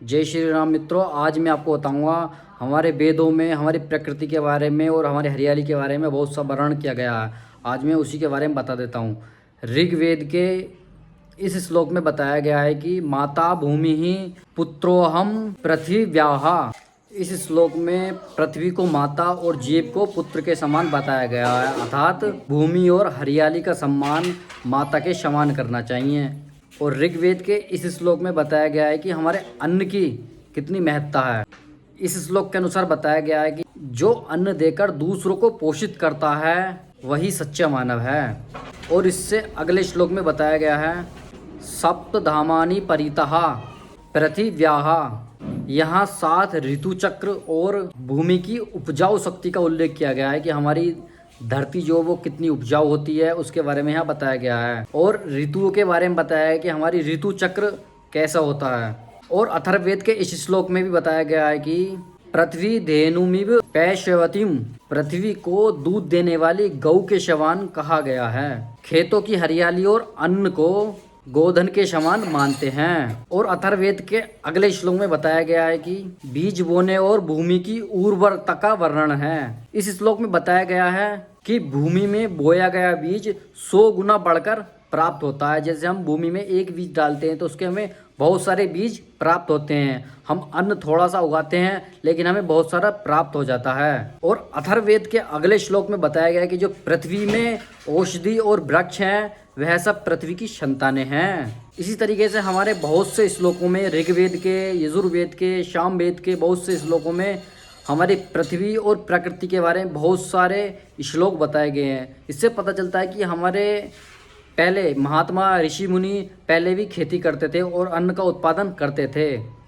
जय श्री राम मित्रों। आज मैं आपको बताऊंगा हमारे वेदों में हमारी प्रकृति के बारे में और हमारी हरियाली के बारे में बहुत सा वर्णन किया गया है। आज मैं उसी के बारे में बता देता हूँ। ऋग्वेद के इस श्लोक में बताया गया है कि माता भूमि ही पुत्रोहम पृथ्वी व्याहा। इस श्लोक में पृथ्वी को माता और जीव को पुत्र के समान बताया गया है, अर्थात भूमि और हरियाली का सम्मान माता के समान करना चाहिए। और ऋग्वेद के इस श्लोक में बताया गया है कि हमारे अन्न की कितनी महत्ता है। इस श्लोक के अनुसार बताया गया है कि जो अन्न देकर दूसरों को पोषित करता है वही सच्चा मानव है। और इससे अगले श्लोक में बताया गया है सप्तधामानि परितः पृथिव्याः। यहाँ 7 ऋतु चक्र और भूमि की उपजाऊ शक्ति का उल्लेख किया गया है कि हमारी धरती जो वो कितनी उपजाऊ होती है उसके बारे में यहाँ बताया गया है। और ऋतुओं के बारे में बताया है कि हमारी ऋतु चक्र कैसा होता है। और अथर्ववेद के इस श्लोक में भी बताया गया है कि पृथ्वी धेनुमिव पैश्यवतीम, पृथ्वी को दूध देने वाली गौ के समान कहा गया है। खेतों की हरियाली और अन्न को गोधन के समान मानते हैं। और अथर्ववेद के अगले श्लोक में बताया गया है कि बीज बोने और भूमि की उर्वरता का वर्णन है। इस श्लोक में बताया गया है कि भूमि में बोया गया बीज 100 गुना बढ़कर प्राप्त होता है। जैसे हम भूमि में एक बीज डालते हैं तो उसके हमें बहुत सारे बीज प्राप्त होते हैं। हम अन्न थोड़ा सा उगाते हैं लेकिन हमें बहुत सारा प्राप्त हो जाता है। और अथर्ववेद के अगले श्लोक में बताया गया है कि जो पृथ्वी में औषधि और वृक्ष हैं वह सब पृथ्वी की संतानें हैं। इसी तरीके से हमारे बहुत से श्लोकों में ऋग्वेद के, यजुर्वेद के, सामवेद के बहुत से श्लोकों में हमारी पृथ्वी और प्रकृति के बारे में बहुत सारे श्लोक बताए गए हैं। इससे पता चलता है कि हमारे पहले महात्मा ऋषि मुनि पहले भी खेती करते थे और अन्न का उत्पादन करते थे।